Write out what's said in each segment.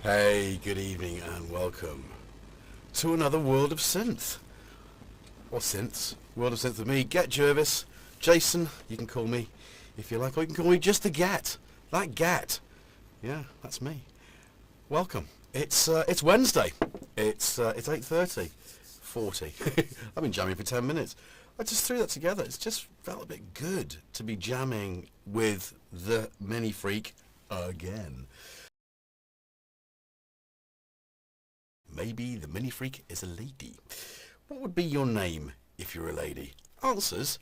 Hey, good evening and welcome to another World of Synth. Or Synths. World of Synth with me, GetJervis. Jason, you can call me if you like, or you can call me just the Get. That Get. Yeah, that's me. Welcome. It's Wednesday. It's 8:30. 40. I've been jamming for 10 minutes. I just threw that together. It's just felt a bit good to be jamming with the Mini Freak again. Maybe the Mini Freak is a lady. What would be your name if you're a lady? Answers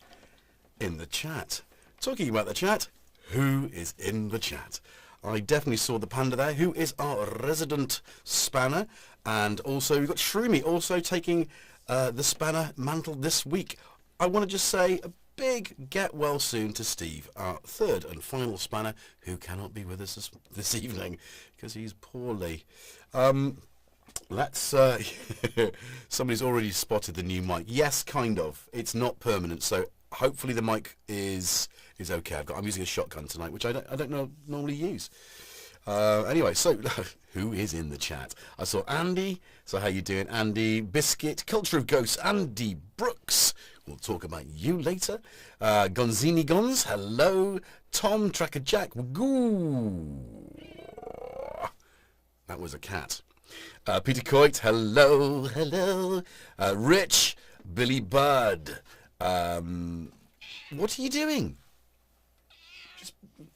in the chat. Talking about the chat, who is in the chat? I definitely saw the panda there, who is our resident spanner. And also we've got Shroomy also taking the spanner mantle this week. I want to just say a big get well soon to Steve, our third and final spanner, who cannot be with us this evening because he's poorly. Let's somebody's already spotted the new mic. Yes, kind of. It's not permanent, so hopefully the mic is okay. I'm using a shotgun tonight, which I don't normally use. Anyway, so who is in the chat? I saw Andy. So how you doing, Andy? Biscuit, Culture of Ghosts, Andy Brooks. We'll talk about you later. Gonzini Gons, hello. Tom Tracker Jack, Wagoo. That was a cat. Peter Coit, hello, hello. Rich, Billy Budd. What are you doing?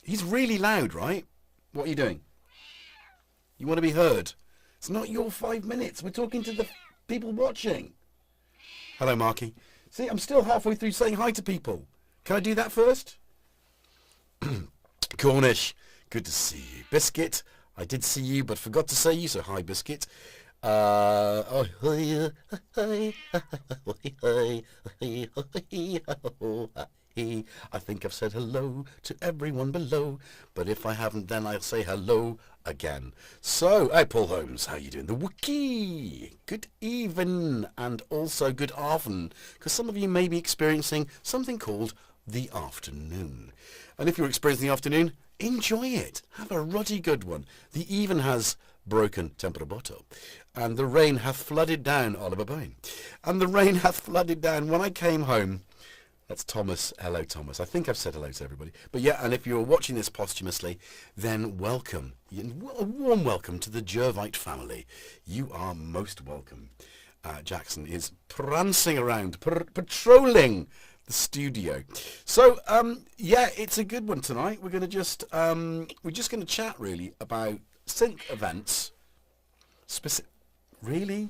He's really loud, right? What are you doing? You want to be heard? It's not your 5 minutes. We're talking to the people watching. Hello, Marky. See, I'm still halfway through saying hi to people. Can I do that first? Cornish, good to see you. Biscuit, I did see you, but forgot to say you, so hi, Biscuit. I think I've said hello to everyone below, but if I haven't, then I'll say hello again. So, hey, Paul Holmes, how you doing? The Wookie, good even, and also good afternoon, because some of you may be experiencing something called the afternoon. And if you're experiencing the afternoon, enjoy it. Have a ruddy good one. The even has broken Temperabotto, and the rain hath flooded down Oliver Bain. And the rain hath flooded down when I came home. That's Thomas. Hello, Thomas. I think I've said hello to everybody. But yeah, and if you're watching this posthumously, then welcome. A warm welcome to the Jervite family. You are most welcome. Jackson is prancing around, patrolling the studio. So, yeah, it's a good one tonight. We're going to just, we're just going to chat really about synth events. Really?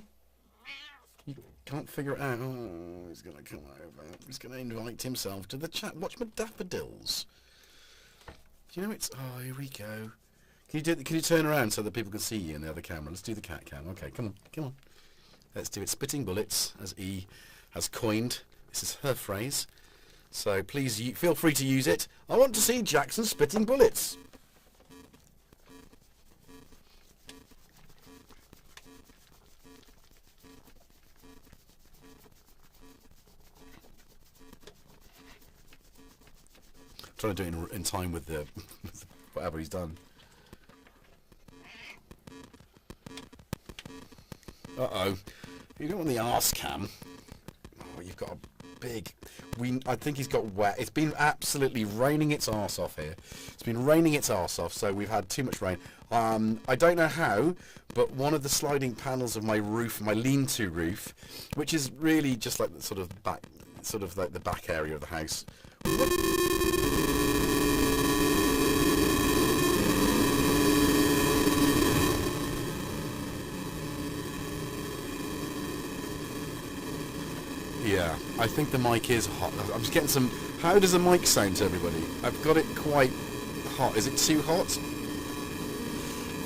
You can't figure it out. Oh, he's going to come over. He's going to invite himself to the chat. Watch my daffodils. Do you know it's... Oh, here we go. Can you turn around so that people can see you in the other camera? Let's do the cat cam. Okay, come on, come on. Let's do it. Spitting bullets, as E has coined. This is her phrase. So please feel free to use it. I want to see Jackson spitting bullets. Trying to do it in time with the whatever he's done. Uh-oh. You don't want the arse cam. Oh, you've got a big... I think he's got wet. It's been absolutely raining its arse off here. It's been raining its arse off, so we've had too much rain. I don't know how, but one of the sliding panels of my roof, my lean-to roof, which is really just like the sort of back area of the house. Yeah, I think the mic is hot. I'm just getting some... How does the mic sound to everybody? I've got it quite hot. Is it too hot?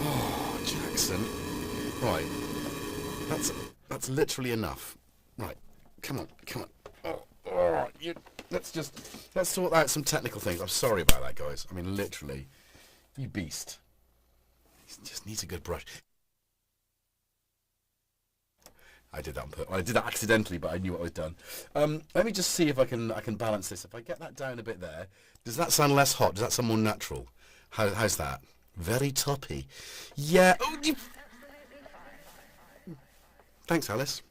Oh, Jackson. Right. That's literally enough. Right. Come on, come on. Let's sort out some technical things. I'm sorry about that, guys. I mean, literally. You beast. He just needs a good brush. I did that on purpose. I did that accidentally, but I knew what was done. Let me just see if I can balance this. If I get that down a bit there, does that sound less hot? Does that sound more natural? How's that? Very toppy. Yeah. Oh, thanks, Alice,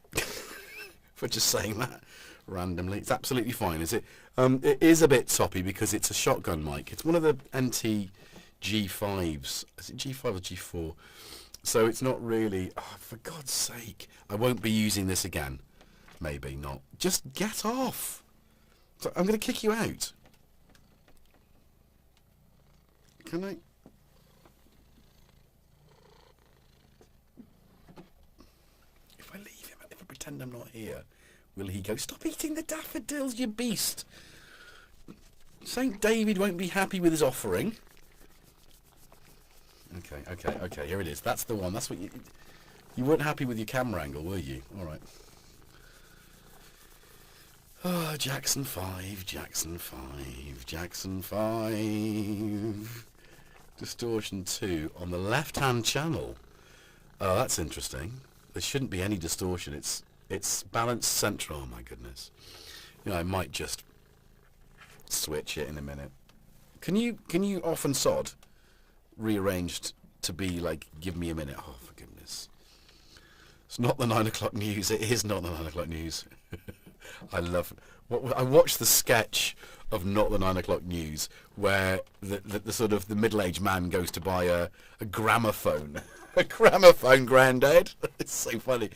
for just saying that randomly. It's absolutely fine, is it? It is a bit toppy because it's a shotgun mic. It's one of the NT G5s. Is it G5 or G4? So it's not really... Oh, for God's sake. I won't be using this again. Maybe not. Just get off. So I'm going to kick you out. Can I... If I leave him, if I pretend I'm not here, will he go, "Stop eating the daffodils, you beast"? St. David won't be happy with his offering. Okay, here it is. That's the one. That's what you weren't happy with your camera angle, were you? All right. Oh, Jackson 5, Jackson 5, Jackson 5. Distortion 2 on the left-hand channel. Oh, that's interesting. There shouldn't be any distortion. It's balanced central. Oh my goodness. You know, I might just switch it in a minute. Can you off and sod rearranged to be like, give me a minute? Oh, for goodness. It's not the 9 o'clock news. It is not the 9 o'clock news. I love I watched the sketch of Not the 9 o'clock news where the sort of the middle-aged man goes to buy a gramophone. A gramophone, granddad. It's so funny.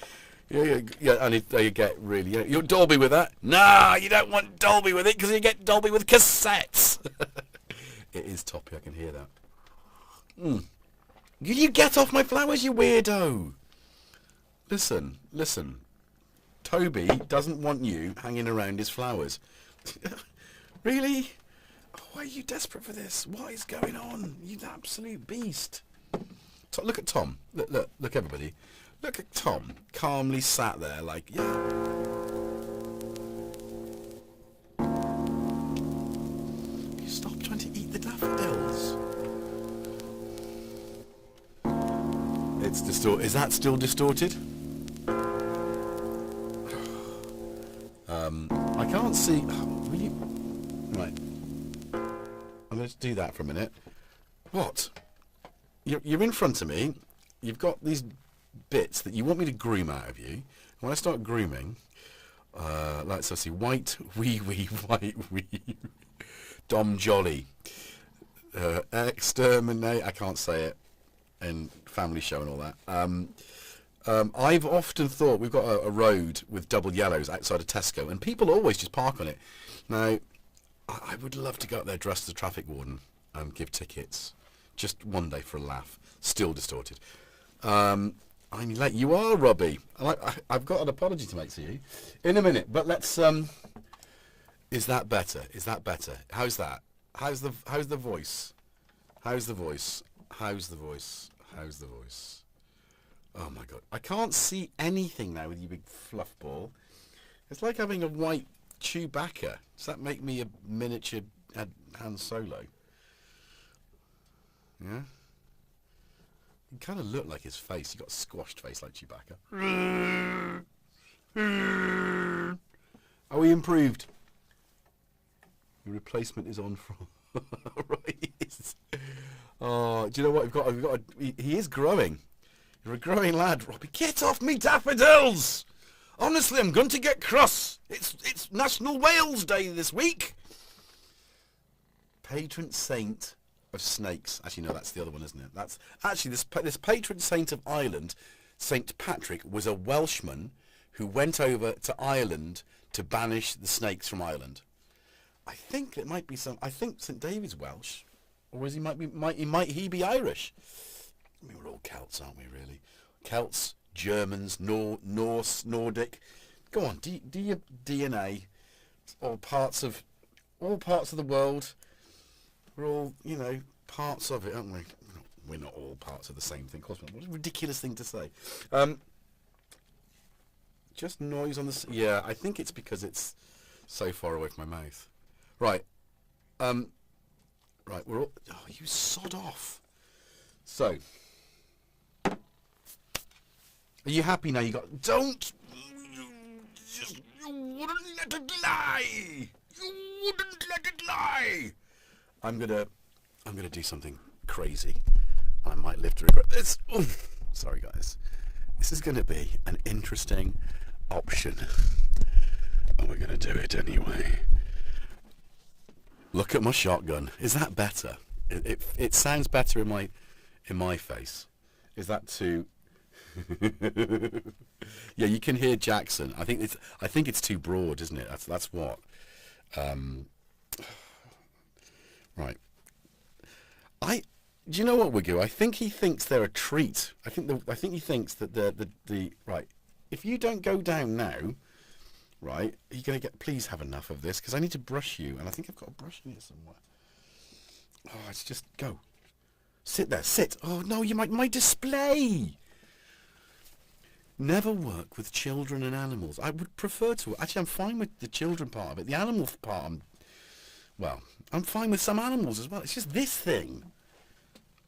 Yeah, and you get really... You're Dolby with that? Nah, you don't want Dolby with it because you get Dolby with cassettes. It is toppy, I can hear that. You get off my flowers, you weirdo. Listen. Toby doesn't want you hanging around his flowers. Really? Oh, why are you desperate for this? What is going on? You absolute beast. Look at Tom. Look, everybody. Look at Tom, calmly sat there like, yeah. You stop trying to eat the daffodils. It's distorted. Is that still distorted? I can't see. Will you? Right. I'm going to do that for a minute. What? You're in front of me. You've got these bits that you want me to groom out of you. When I start grooming, let's see, white wee, white wee, Dom Jolly, exterminate. I can't say it, and family show and all that. I've often thought we've got a road with double yellows outside of Tesco, and people always just park on it. Now, I would love to go up there dressed as a traffic warden and give tickets, just one day for a laugh. Still distorted. I'm late. You are, Robbie. I've got an apology to make to you in a minute, but let's. Is that better? Is that better? How's that? How's the voice? How's the voice? How's the voice? How's the voice? Oh my God! I can't see anything now with you big fluff ball. It's like having a white Chewbacca. Does that make me a miniature Han Solo? Yeah. You kind of look like his face. You got a squashed face like Chewbacca. Oh, he improved. Your replacement is on from. Right. Oh, do you know what we've got? He is growing. You're a growing lad, Robbie. Get off me daffodils! Honestly, I'm going to get cross. It's National Wales Day this week. Patron saint of snakes. Actually, no, that's the other one, isn't it? That's actually this patron saint of Ireland, Saint Patrick, was a Welshman who went over to Ireland to banish the snakes from Ireland. I think it might be I think St David's Welsh, or is he might he be Irish? I mean, we're all Celts, aren't we? Really, Celts, Germans, Norse, Nordic. Go on, do your DNA. All parts of the world. We're all, parts of it, aren't we? We're not all parts of the same thing. Of course, what a ridiculous thing to say. Just noise on the... Yeah, I think it's because it's so far away from my mouth. Right. Right, we're all... Oh, you sod off. So. Are you happy now? You got... Don't... You wouldn't let it lie! You wouldn't let it lie! I'm gonna do something crazy. I might live to regret this. Oof. Sorry guys. This is going to be an interesting option. And we're going to do it anyway. Look at my shotgun. Is that better? It sounds better in my face. Is that too... Yeah, you can hear Jackson. I think it's too broad, isn't it? That's what. Right. Do you know what, Wigoo? I think he thinks they're a treat. I think he thinks that the right. If you don't go down now, right, you're gonna get. Please have enough of this because I need to brush you, and I think I've got a brush in here somewhere. Oh, it's just go. Sit there. Sit. Oh no, you might my display. Never work with children and animals. I would prefer to. Actually, I'm fine with the children part of it. The animal part, I'm fine with some animals as well. It's just this thing.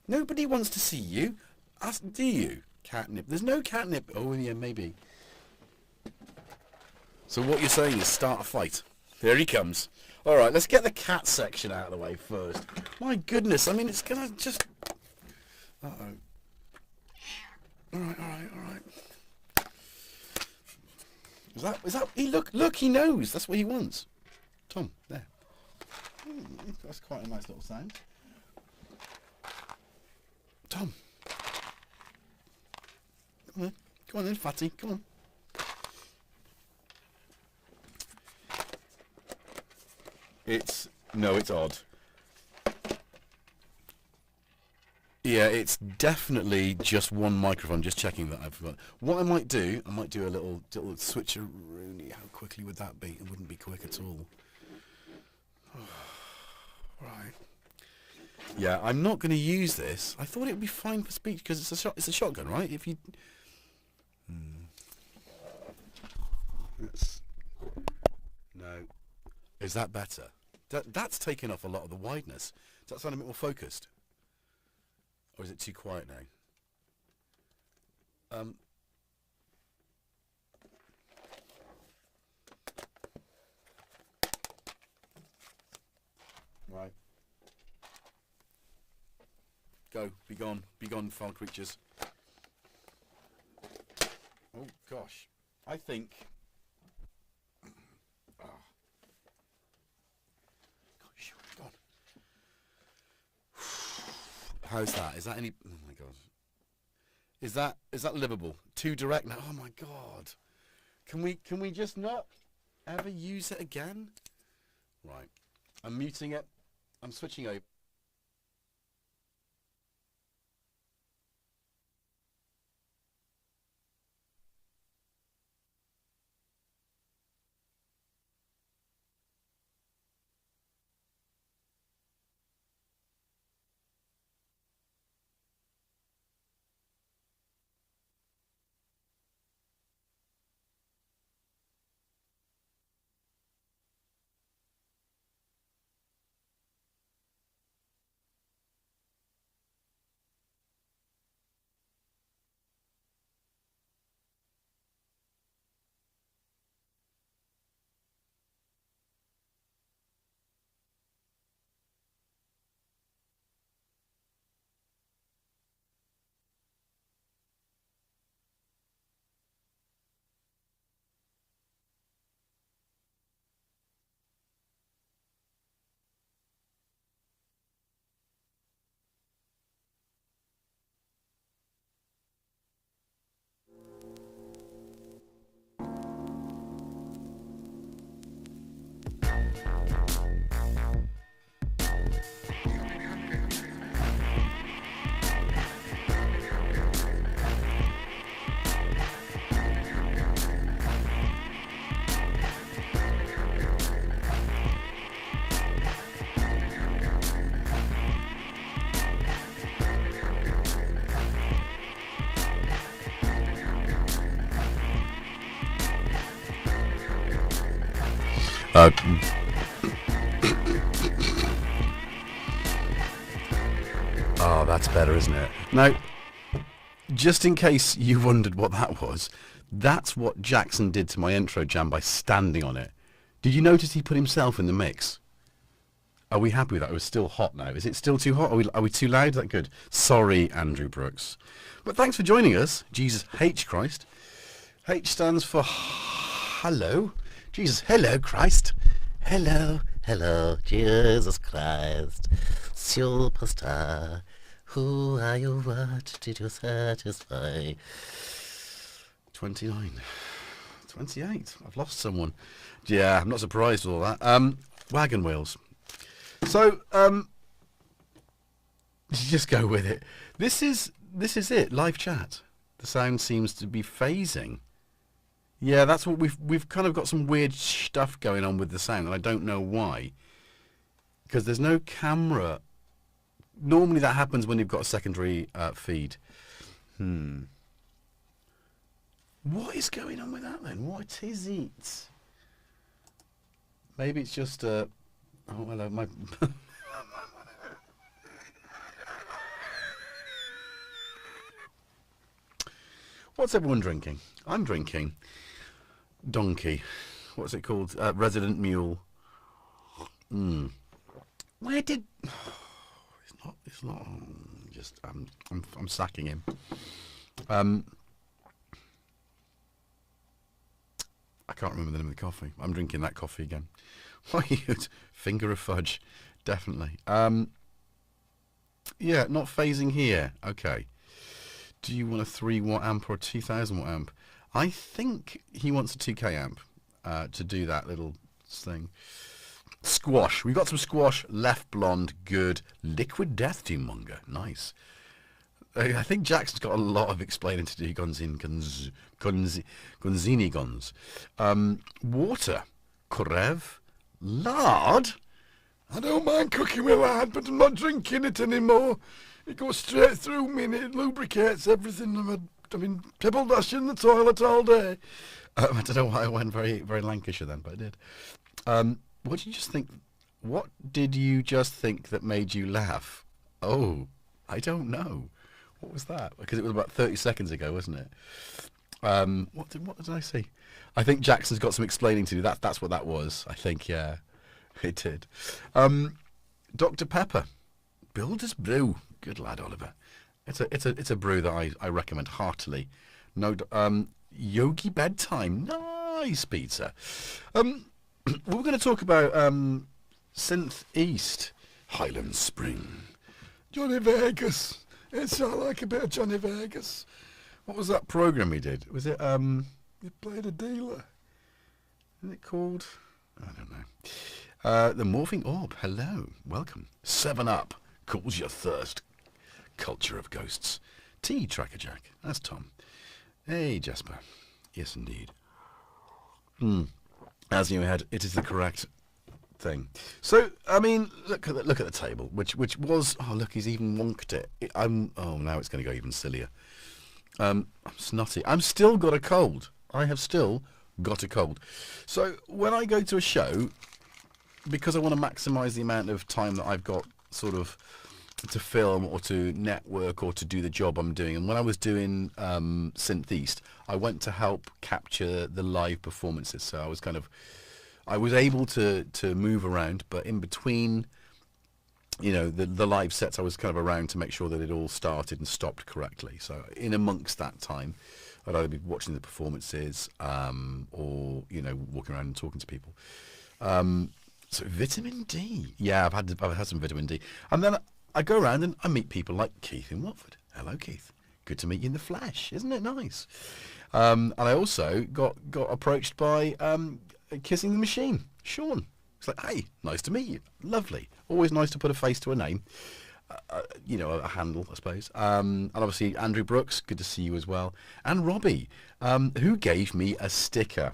Nobody wants to see you. Do you? Catnip. There's no catnip. Oh, yeah, maybe. So what you're saying is start a fight. There he comes. All right, let's get the cat section out of the way first. My goodness, I mean, it's going to just... Uh-oh. All right. Is that? Look, he knows. That's what he wants. Tom, there. That's quite a nice little sound. Tom. Come on then, fatty. Come on. It's odd. Yeah, it's definitely just one microphone. Just checking that I've got. What I might do a little switcheroonie. How quickly would that be? It wouldn't be quick at all. Right. Yeah, I'm not going to use this. I thought it would be fine for speech because it's a shotgun, right? If you. No. Is that better? That's taken off a lot of the wideness. Does that sound a bit more focused? Or is it too quiet now? Right. Go. Be gone. Be gone, foul creatures. Oh, gosh. I think... Oh. Gosh, God. How's that? Is that any... Oh, my God. Is that livable? Too direct now? Oh, my God. Can we just not ever use it again? Right. I'm muting it. I'm switching over. Oh, that's better, isn't it? Now, just in case you wondered what that was, that's what Jackson did to my intro jam by standing on it. Did you notice he put himself in the mix? Are we happy with that? We're still hot now. Is it still too hot? Are we too loud? Is that good? Sorry, Andrew Brooks. But thanks for joining us. Jesus H. Christ. H stands for hello. Jesus, hello, Christ. Hello, hello, Jesus Christ. Superstar. Who are you? What did you satisfy? 29. 28. I've lost someone. Yeah, I'm not surprised with all that. Wagon wheels. So, just go with it. This is it. Live chat. The sound seems to be phasing. Yeah, that's what we've kind of got some weird stuff going on with the sound, and I don't know why. Because there's no camera. Normally that happens when you've got a secondary feed. What is going on with that then? What is it? Maybe it's just oh hello, my What's everyone drinking? I'm drinking donkey. What's it called? Resident Mule. Where did it's not just I'm sacking him. I can't remember the name of the coffee. I'm drinking that coffee again. Why finger of fudge, definitely. Yeah, not phasing here. Okay. Do you want a 3 watt amp or a 2000 watt amp? I think he wants a 2K amp to do that little thing. Squash. We've got some squash. Left blonde. Good. Liquid Death Team Monger. Nice. I think Jackson's got a lot of explaining to do. Gonzini guns. Water. Krev. Lard. I don't mind cooking with lard, but I'm not drinking it anymore. It goes straight through me and it lubricates everything. I mean, pebble dash in the toilet all day. I don't know why I went very, very Lancashire then, but I did. What did you just think? What did you just think that made you laugh? Oh, I don't know. What was that? Because it was about 30 seconds ago, wasn't it? What did I say? I think Jackson's got some explaining to do. That's what that was. I think, yeah, it did. Dr. Pepper, Builder's Brew. Good lad, Oliver. It's a brew that I recommend heartily. No, Yogi Bedtime. Nice pizza. We're going to talk about SynthEast. Highland Spring. Johnny Vegas. It's all like a bit of Johnny Vegas. What was that program he did? Was it he played a dealer? Is it called? I don't know. The Morphing Orb. Hello, welcome. 7 Up cools your thirst. Culture of Ghosts. Tea Tracker Jack. That's Tom. Hey Jasper. Yes indeed. As you had, it is the correct thing. So I mean, look at the table, which was, oh look, he's even wonked it. Now it's going to go even sillier. I'm snotty. I'm still got a cold. I have still got a cold. So when I go to a show, because I want to maximise the amount of time that I've got sort of to film or to network or to do the job I'm doing, and when I was doing SynthEast, I went to help capture the live performances. So I was able to move around, but in between, you know, the live sets, I was kind of around to make sure that it all started and stopped correctly. So in amongst that time, I'd either be watching the performances or, you know, walking around and talking to people. So vitamin D. Yeah, I've had some vitamin D. And then I go around and I meet people like Keith in Watford. Hello, Keith. Good to meet you in the flesh. Isn't it nice? And I also got approached by Kissing the Machine, Sean. It's like, hey, nice to meet you. Lovely. Always nice to put a face to a name. You know, a handle, I suppose. And obviously Andrew Brooks, good to see you as well. And Robbie, who gave me a sticker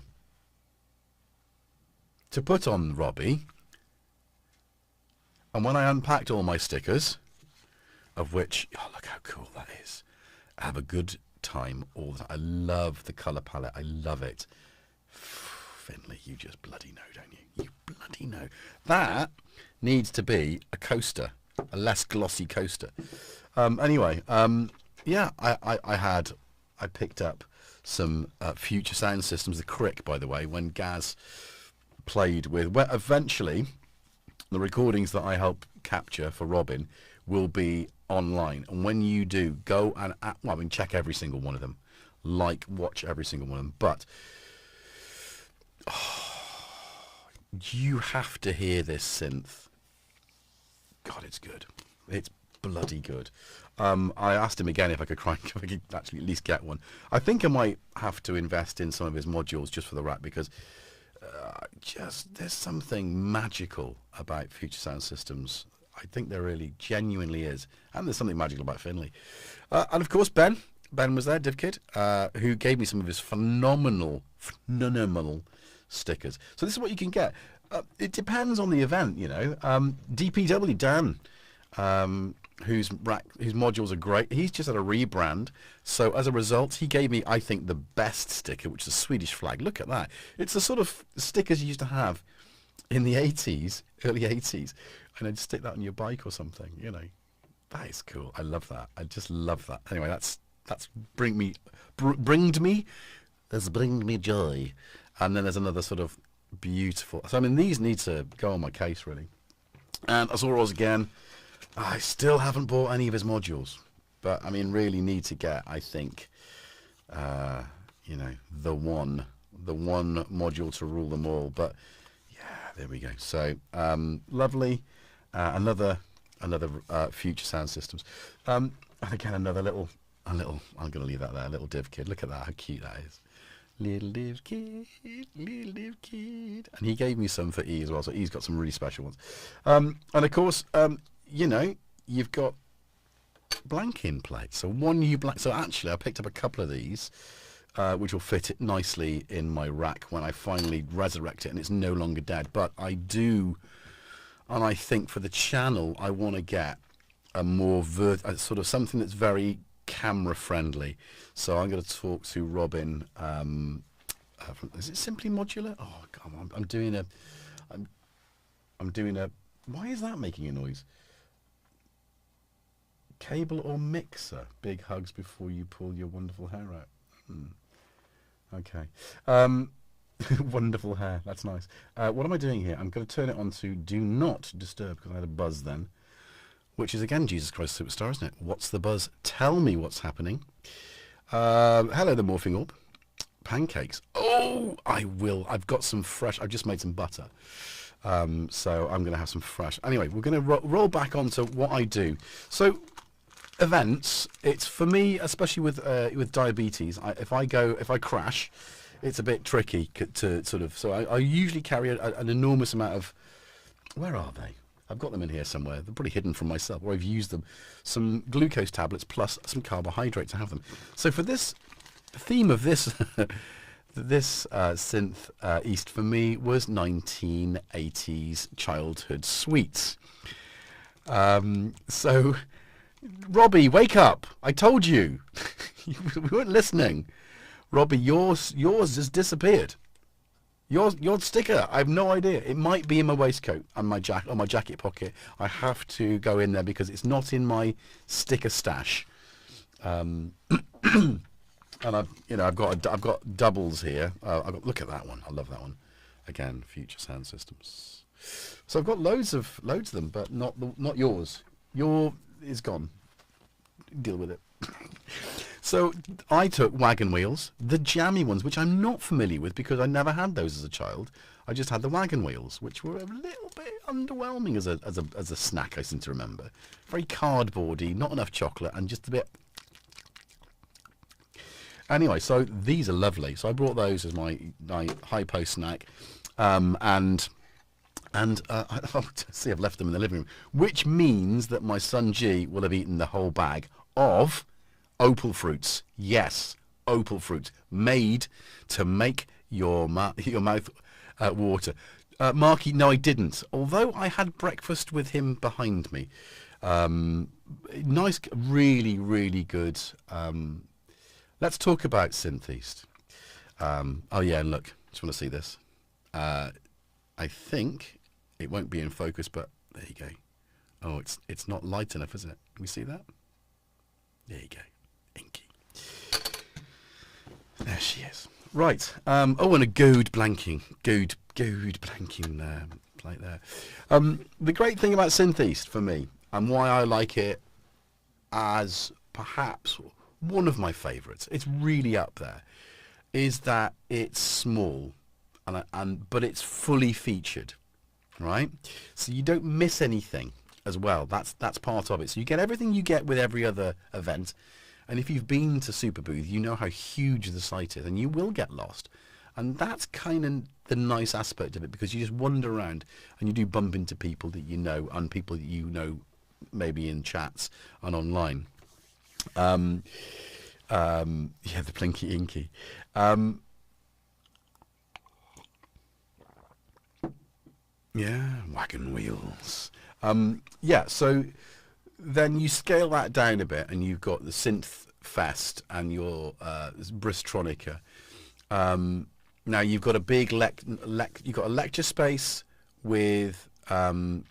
to put on Robbie. And when I unpacked all my stickers, of which, oh, look how cool that is. I have a good time all the time. I love the colour palette. I love it. Finley, you just bloody know, don't you? You bloody know. That needs to be a coaster, a less glossy coaster. Anyway, yeah, I picked up some Future Sound Systems, the Crick, by the way, when Gaz played with, well, eventually, the recordings that I help capture for Robin will be online. And when you do, go and, well, I mean, check every single one of them. Watch every single one of them. But you have to hear this synth. God, it's good. It's bloody good. I asked him again if I could actually at least get one. I think I might have to invest in some of his modules just for the rack, because there's something magical about Future Sound Systems. I think there really genuinely is. And there's something magical about Finley. And of course, Ben was there, DivKid, who gave me some of his phenomenal stickers. So this is what you can get. It depends on the event, you know. DPW Dan, whose modules are great. He's just had a rebrand. So as a result, he gave me, I think, the best sticker, which is a Swedish flag. Look at that. It's the sort of stickers you used to have in the 80s, early 80s. And then stick that on your bike or something, you know. That is cool. I love that. I just love that. Anyway, that's bringed me joy. And then there's another sort of beautiful. So I mean, these need to go on my case really. And Azoros again. I still haven't bought any of his modules, but I mean, really need to get. I think, you know, the one module to rule them all. But yeah, there we go. So lovely. Another Future Sound Systems. And again, another little. I'm going to leave that there. A little div kid. Look at that. How cute that is. Little div kid. And he gave me some for E as well. So E's got some really special ones. And of course, you know, you've got blanking plates. So one new blank. So actually, I picked up a couple of these, which will fit it nicely in my rack when I finally resurrect it and it's no longer dead. But I do, and I think for the channel, I want to get a more sort of something that's very camera friendly. So I'm going to talk to Robin. Is it Simply Modular? Oh God, I'm doing a. Why is that making a noise? Cable or mixer? Big hugs before you pull your wonderful hair out. Okay. Wonderful hair. That's nice. What am I doing here? I'm going to turn it on to Do Not Disturb, because I had a buzz then. Which is, again, Jesus Christ Superstar, isn't it? What's the buzz? Tell me what's happening. Hello, the Morphing Orb. Pancakes. Oh, I will. I've got some fresh. I've just made some butter. So I'm going to have some fresh. Anyway, we're going to roll back onto what I do. So events, it's for me, especially with diabetes, if I crash, it's a bit tricky to sort of, so I usually carry an enormous amount of, where are they? I've got them in here somewhere. They're pretty hidden from myself, or I've used them. Some glucose tablets plus some carbohydrate to have them. So for this theme of this this SynthEast for me was 1980s childhood sweets. So Robbie, wake up! I told you. We weren't listening. Robbie, yours has disappeared. Your sticker, I have no idea. It might be in my waistcoat and my jacket pocket. I have to go in there because it's not in my sticker stash. And I've got doubles here. Look at that one. I love that one. Again, Future Sound Systems. So I've got loads of them, but not yours. Your is gone. Deal with it. So I took wagon wheels, the jammy ones, which I'm not familiar with because I never had those as a child. I just had the wagon wheels, which were a little bit underwhelming as a snack, I seem to remember. Very cardboardy, not enough chocolate, and just a bit. Anyway, so these are lovely. So I brought those as my hypo snack, and see, I've left them in the living room, which means that my son G will have eaten the whole bag of opal fruits. Yes, opal fruits, made to make your mouth water. Marky, no, I didn't. Although I had breakfast with him behind me. Nice, really, really good. Let's talk about SynthEast. Oh yeah, and look, just want to see this. I think it won't be in focus, but there you go. Oh, it's not light enough, is it? Can we see that? There you go. Inky. There she is. Right. Oh, and a gold blanking. Gold blanking flashlight there. The great thing about SynthEast for me, and why I like it as perhaps one of my favourites, it's really up there, is that it's small, but it's fully featured, right? So you don't miss anything as well. That's part of it. So you get everything you get with every other event. And if you've been to Superbooth, you know how huge the site is, and you will get lost. And that's kind of the nice aspect of it, because you just wander around and you do bump into people that you know, and people that you know maybe in chats and online. Yeah, the Plinky Inky. Yeah, wagon wheels. Yeah, so then you scale that down a bit, and you've got the Synth Fest and your Bristronica. Now you've got a big you've got a lecture space with Synth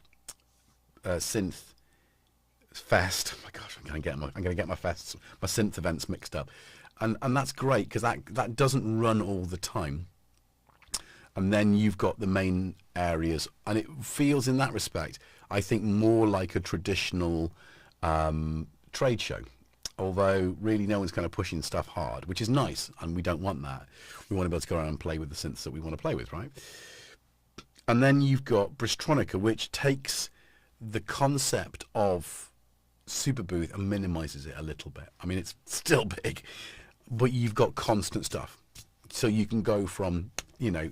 Fest. Oh my gosh, I'm gonna get my synth events mixed up, and that's great because that doesn't run all the time. And then you've got the main areas, and it feels in that respect, I think, more like a traditional trade show. Although really no one's kind of pushing stuff hard, which is nice, and we don't want that. We want to be able to go around and play with the synths that we want to play with, right? And then you've got Bristronica, which takes the concept of Superbooth and minimizes it a little bit. I mean, it's still big, but you've got constant stuff. So you can go from, you know,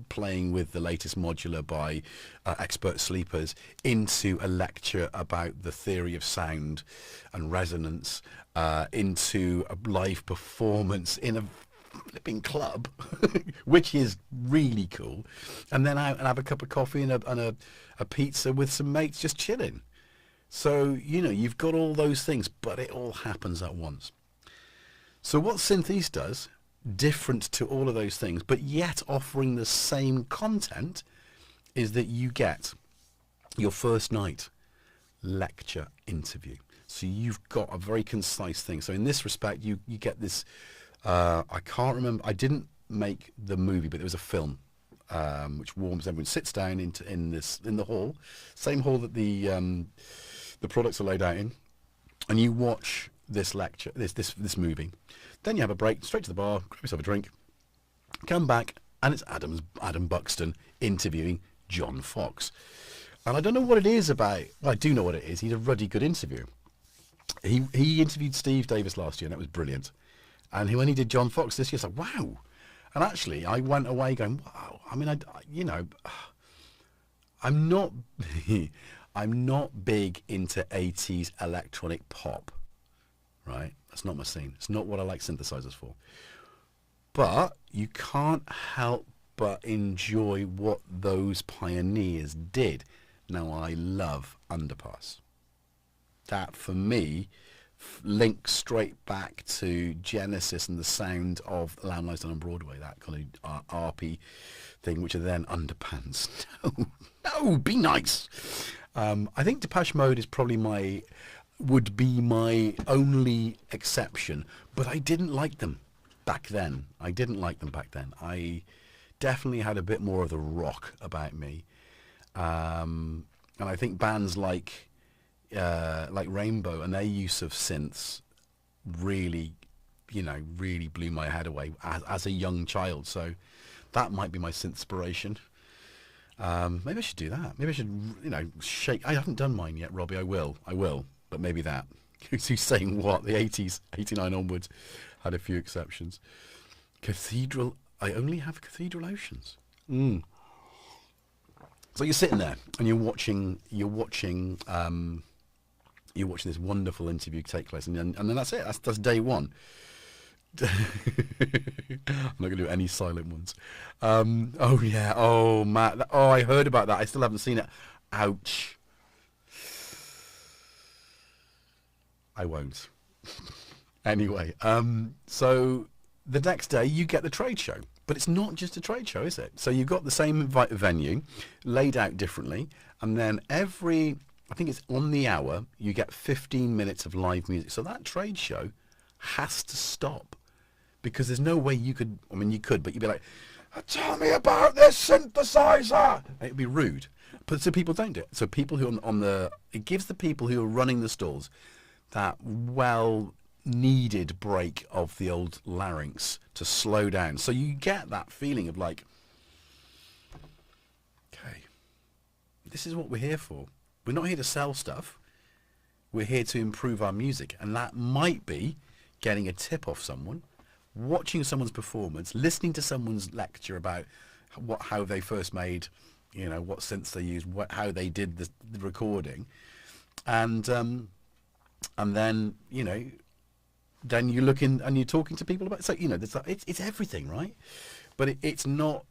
playing with the latest modular by expert sleepers into a lecture about the theory of sound and resonance, into a live performance in a flipping club, which is really cool, and then out and have a cup of coffee and a pizza with some mates just chilling. So, you know, you've got all those things, but it all happens at once. So what SynthEast does, different to all of those things, but yet offering the same content, is that you get your first night lecture interview. So you've got a very concise thing. So in this respect, you get this, I can't remember, I didn't make the movie, but there was a film which warms everyone, sits down in the hall, same hall that the products are laid out in, and you watch this lecture, this movie. Then you have a break, straight to the bar, grab yourself a drink, come back, and it's Adam Buxton interviewing John Fox. And I don't know what it is about, well, I do know what it is. He's a ruddy good interviewer. He interviewed Steve Davis last year, and that was brilliant. And when he did John Fox this year, it's like, wow. And actually, I went away going, wow. I mean, I'm not I'm not big into 80s electronic pop, right? That's not my scene. It's not what I like synthesizers for. But you can't help but enjoy what those pioneers did. Now, I love Underpass. That, for me, links straight back to Genesis and the sound of Lamb Lies Down on Broadway, that kind of RP thing, which are then underpants. No, be nice. I think Depeche Mode is probably would be my only exception, but I didn't like them back then. I definitely had a bit more of the rock about me. And I think bands like Rainbow and their use of synths really blew my head away as a young child. So that might be my synthspiration. Maybe I should do that. Maybe I should, shake. I haven't done mine yet, Robbie. I will. But maybe that. Who's saying what? The 80s, 89 onwards, had a few exceptions. Cathedral. I only have Cathedral Oceans. So you're sitting there and you're watching this wonderful interview take place, and then that's it. That's day one. I'm not going to do any silent ones. Oh yeah. Oh Matt. I heard about that. I still haven't seen it. Ouch. I won't. Anyway. So the next day you get the trade show, but it's not just a trade show, is it? So you've got the same venue, laid out differently, and then I think it's on the hour, you get 15 minutes of live music. So that trade show has to stop, because there's no way you could, I mean, you could, but you'd be like, tell me about this synthesizer. It'd be rude. But so people don't do it. So people who it gives the people who are running the stalls that well-needed break of the old larynx to slow down. So you get that feeling of like, okay, this is what we're here for. We're not here to sell stuff. We're here to improve our music. And that might be getting a tip off someone, watching someone's performance, listening to someone's lecture about how they first made, what synths they used, how they did the recording, and then then you look in and you're talking to people about. So it's everything, right? But it's not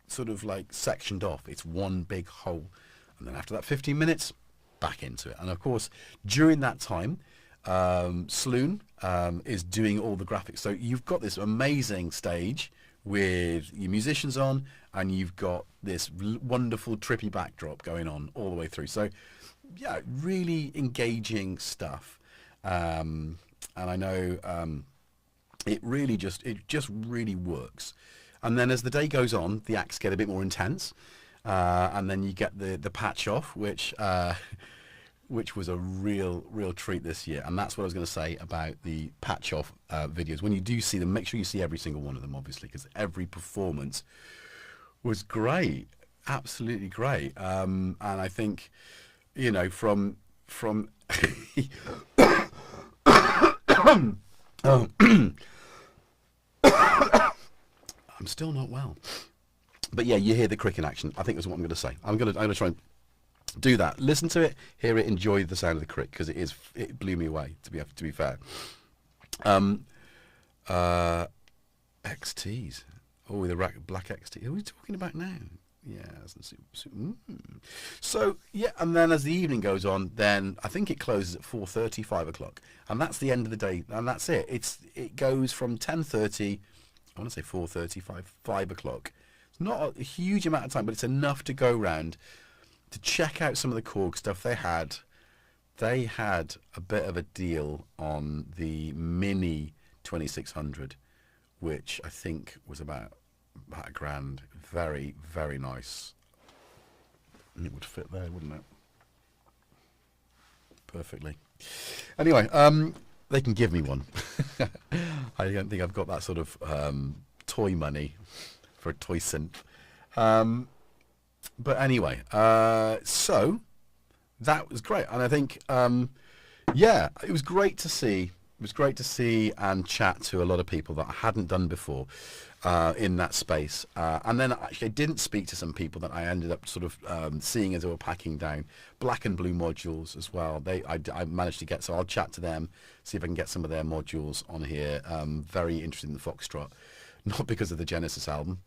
sort of like sectioned off. It's one big whole, and then after that 15 minutes, back into it. And of course, during that time, Sloan is doing all the graphics. So you've got this amazing stage with your musicians on, and you've got this wonderful trippy backdrop going on all the way through. So yeah, really engaging stuff. And I know it just really works. And then as the day goes on, the acts get a bit more intense, and then you get the patch off, which was a real treat this year. And that's what I was going to say about the patch off videos. When you do see them, make sure you see every single one of them, obviously, because every performance was great, absolutely great. And I think, from I'm still not well, but yeah, you hear the crick in action. I think that's what I'm going to say. I'm going to try and do that. Listen to it, hear it, enjoy the sound of the crick, because it blew me away. To be fair, XTs. Oh, the black XT. Who are we talking about now? Yeah, so yeah, and then as the evening goes on, then I think it closes at 4:30, 5 o'clock, and that's the end of the day, and that's it. It goes from 10:30, I want to say 4:30, 5 o'clock. It's not a huge amount of time, but it's enough to go round to check out some of the Korg stuff they had. They had a bit of a deal on the Mini 2600, which I think was about $1,000. Very, very nice. And it would fit there, wouldn't it? Perfectly. Anyway, they can give me one. I don't think I've got that sort of toy money for a toy synth. But anyway, so that was great. And I think, yeah, it was great to see. It was great to see and chat to a lot of people that I hadn't done before in that space. And then actually I didn't speak to some people that I ended up sort of seeing as they were packing down. Black and Blue modules as well. I managed to get, so I'll chat to them, see if I can get some of their modules on here. Very interested in the Foxtrot. Not because of the Genesis album.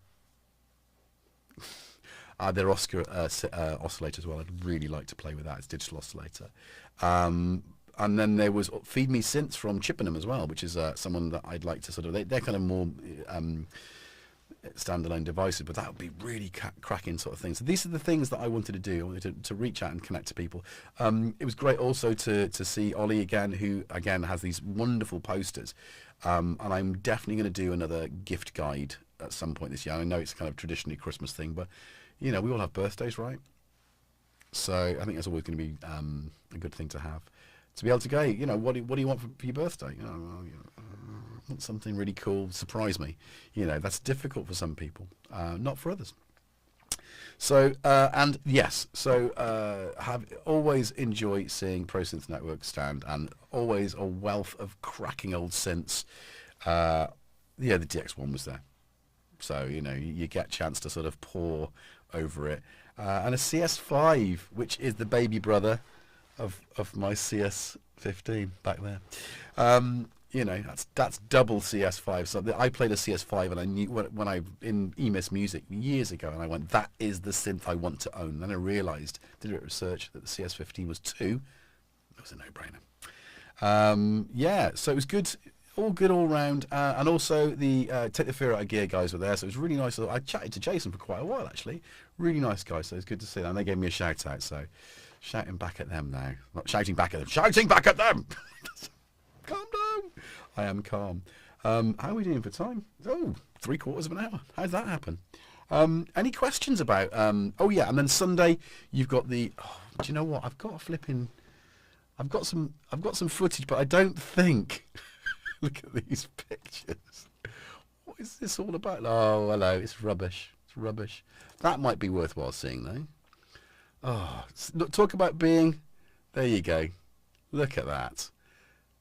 Their Oscar oscillator as well. I'd really like to play with that. It's digital oscillator. And then there was Feed Me Synths from Chippenham as well, which is someone that I'd like to sort of, they're kind of more standalone devices, but that would be really cracking sort of things. So these are the things that I wanted to do. I wanted to reach out and connect to people. It was great also to see Ollie again, who again has these wonderful posters. And I'm definitely going to do another gift guide at some point this year. I know it's kind of traditionally a Christmas thing, but we all have birthdays, right? So I think that's always going to be a good thing to have. To be able to go, what do you want for your birthday? Want something really cool, surprise me. That's difficult for some people, not for others. So, and yes, so have always enjoy seeing Pro Synth Network stand, and always a wealth of cracking old synths. Yeah, the DX1 was there. So, you get a chance to sort of pour over it. And a CS5, which is the baby brother of my CS15 back there. That's double CS5. So I played a CS5, and I knew when I in EMIS Music years ago, and I went, that is the synth I want to own. Then I realised, did a bit of research, that the CS15 was 2. It was a no-brainer. Yeah, so it was good all round, and also the Take the Fear Out of Gear guys were there, so it was really nice. I chatted to Jason for quite a while actually. Really nice guys, so it's good to see them. And they gave me a shout out, so shouting back at them now. Not shouting back at them, shouting back at them! Calm down! I am calm. How are we doing for time? Oh, 3/4 of an hour. How'd that happen? Any questions about? Oh yeah, and then Sunday you've got the. Oh, do you know what? I've got some footage, but I don't think. Look at these pictures. What is this all about? Oh, hello. It's rubbish. It's rubbish. That might be worthwhile seeing, though. Oh, look, talk about being. There you go. Look at that.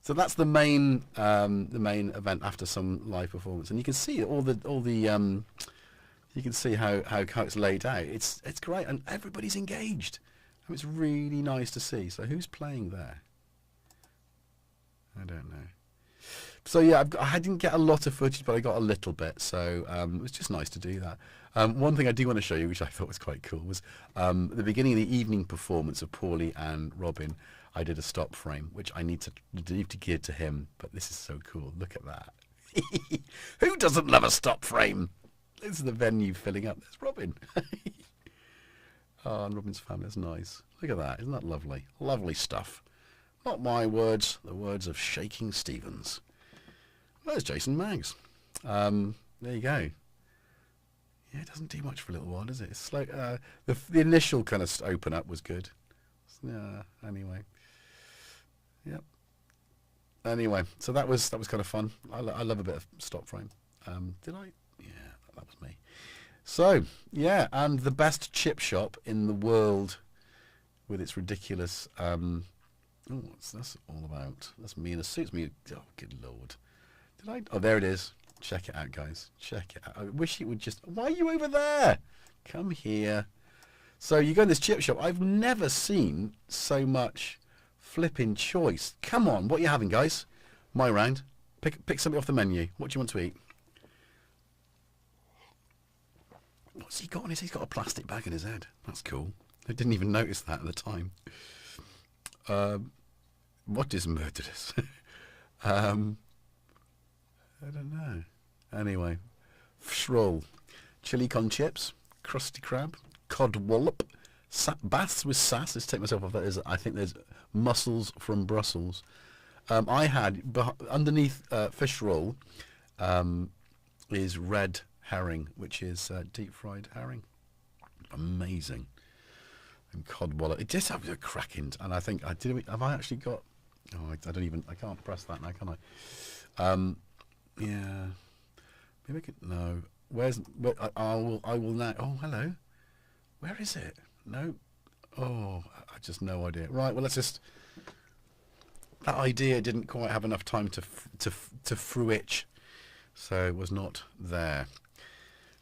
So that's the main event after some live performance, and you can see all the you can see how it's laid out. It's great, and everybody's engaged. And it's really nice to see. So who's playing there? I don't know. So yeah, I didn't get a lot of footage, but I got a little bit. So it was just nice to do that. One thing I do want to show you, which I thought was quite cool, was at the beginning of the evening performance of Paulie and Robin. I did a stop frame, which I need to give to him. But this is so cool. Look at that. Who doesn't love a stop frame? This is the venue filling up. There's Robin. Oh, and Robin's family. That's nice. Look at that. Isn't that lovely? Lovely stuff. Not my words. The words of Shaking Stevens. There's Jason Maggs. There you go. Yeah, it doesn't do much for a little while, does it? It's slow. The initial kind of open up was good. Yeah. Anyway. Yep. Anyway, so that was kind of fun. I love a bit of stop frame. Did I? Yeah, that was me. So yeah, and the best chip shop in the world, with its ridiculous. What's this all about? That's me in a suit. Me. Oh, good lord. Did I? Oh, there it is. Check it out, guys. Check it out. I wish it would just. Why are you over there? Come here. So you go in this chip shop. I've never seen so much flipping choice. Come on, what are you having, guys? My round. Pick something off the menu. What do you want to eat? What's he got on his? He's got a plastic bag in his head. That's cool. I didn't even notice that at the time. What is murderous? I don't know. Anyway, fish roll, chili con chips, crusty crab, cod wallop, baths with sass. Let's take myself off that. I think there's mussels from Brussels. I had underneath fish roll is red herring, which is deep fried herring. Amazing. And cod wallop. It just has a cracking. And I think I did. Have I actually got? Oh, I don't even. I can't press that now, can I? Yeah. Maybe I could. No. Where's? Where, I will now. Oh, hello. Where is it? No. Oh, I just no idea. Right. Well, let's just. That idea didn't quite have enough time to fruit, so it was not there.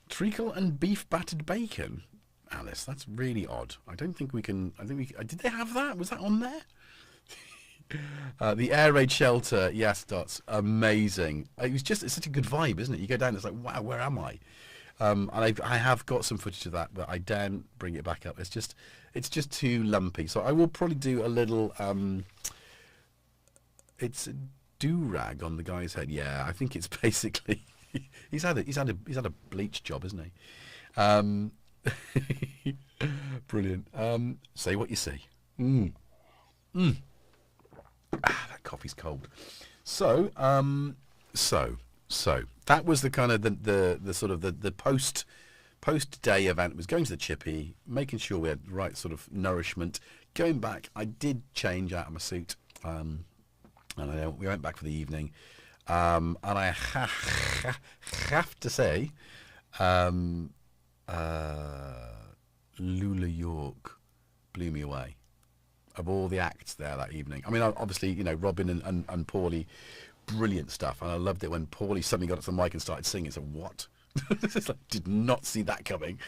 Treacle and beef battered bacon. Alice, that's really odd. I don't think we can. I think we did. They have that? Was that on there? The air raid shelter. Yes, Dots. Amazing. It's such a good vibe, isn't it? You go down. It's like, wow, where am I? And I have got some footage of that, but I daren't bring it back up. It's just too lumpy. So I will probably do a little. It's a do-rag on the guy's head. Yeah, I think it's basically he's had a bleach job, isn't he? Brilliant. Say what you see. That coffee's cold. So that was the kind of the sort of the post day event. It was going to the chippy, making sure we had the right sort of nourishment. Going back, I did change out of my suit, and we went back for the evening. And I have to say, Lula York blew me away. Of all the acts there that evening. I mean, obviously, you know, Robin and Paulie, brilliant stuff. And I loved it when Paulie suddenly got up to the mic and started singing. So what? It's like, did not see that coming.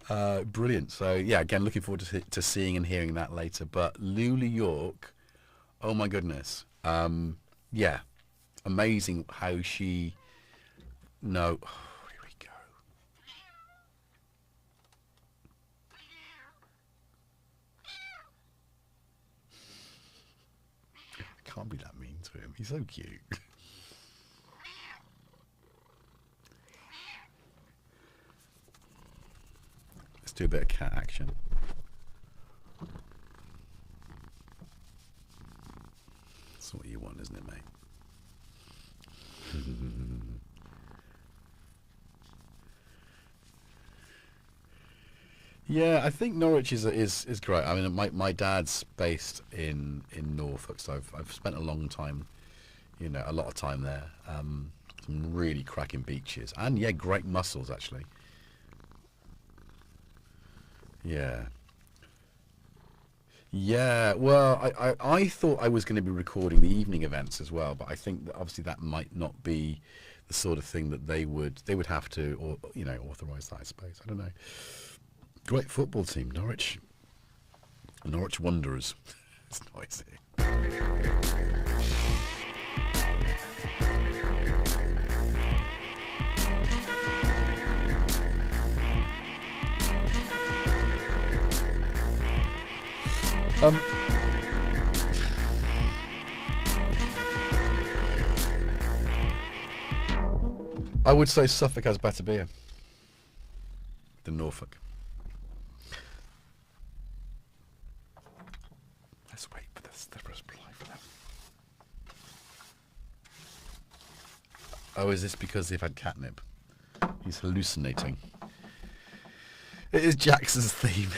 Brilliant. So yeah, again, looking forward to seeing and hearing that later. But Lula York, oh my goodness. Yeah, amazing how she. No, oh, here we go. I can't be that mean to him. He's so cute. Let's do a bit of cat action. That's what you want, isn't it, mate? Yeah, I think Norwich is great. I mean, my dad's based in Norfolk, so I've spent a long time, you know, a lot of time there. Some really cracking beaches, and yeah, great mussels actually. Yeah. Yeah, well, I thought I was going to be recording the evening events as well, but I think that obviously that might not be the sort of thing that they would have to, or you know, authorise that, I suppose. I don't know. Great football team, Norwich. Norwich Wanderers. It's noisy. I would say Suffolk has better beer than Norfolk. Let's wait for this. The reply for that. Oh, is this because they've had catnip? He's hallucinating. It is Jackson's theme,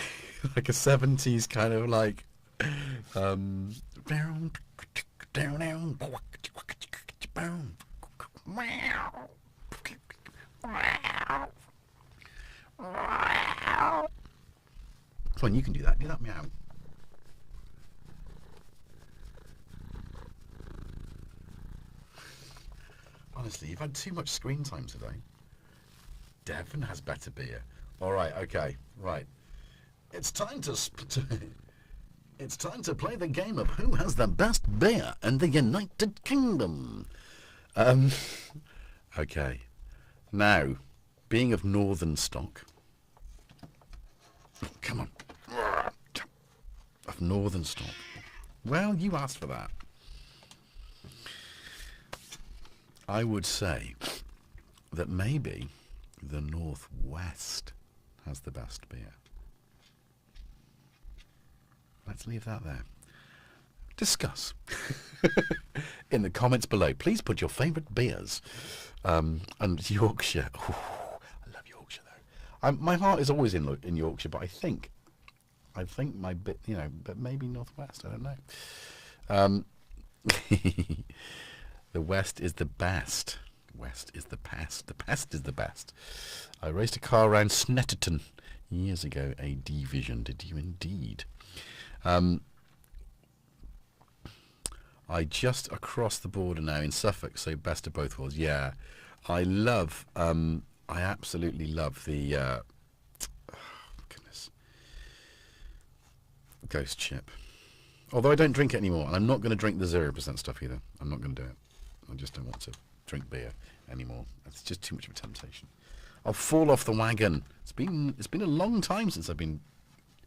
like a 70s kind of like. Come on, you can do that. Do that meow. Honestly, you've had too much screen time today. Devon has better beer. All right, okay, right. It's time to it's time to play the game of who has the best beer in the United Kingdom. Okay. Now, being of northern stock. Come on. Of northern stock. Well, you asked for that. I would say that maybe the Northwest has the best beer. Let's leave that there. Discuss in the comments below. Please put your favourite beers. And Yorkshire. Ooh, I love Yorkshire though. My heart is always in Yorkshire, but I think my bit, you know, but maybe Northwest. I don't know. The West is the best. West is the pest. The pest is the best. I raced a car around Snetterton years ago. A division. Did you indeed? I just across the border now in Suffolk, so best of both worlds. Yeah, I love. I absolutely love the. Goodness. Ghost chip. Although I don't drink it anymore, and I'm not going to drink the 0% stuff either. I'm not going to do it. I just don't want to drink beer anymore. It's just too much of a temptation. I'll fall off the wagon. It's been a long time since I've been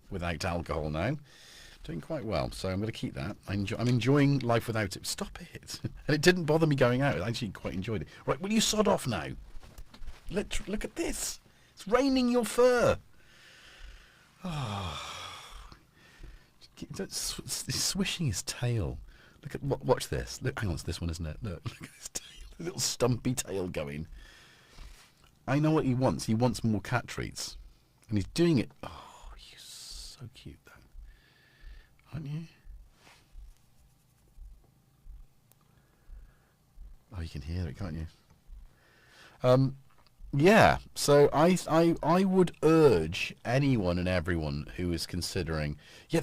without alcohol now. Doing quite well, so I'm going to keep that. I'm enjoying life without it. Stop it. And it didn't bother me going out. I actually quite enjoyed it. Right, will you sod off now? Look at this. It's raining your fur. Oh. He's swishing his tail. Look at watch this. Look, hang on, it's this one, isn't it? Look at his tail. The little stumpy tail going. I know what he wants. He wants more cat treats, and he's doing it. Oh, he's so cute though, aren't you? Oh, you can hear it, can't you? Yeah, so I would urge anyone and everyone who is considering, yeah,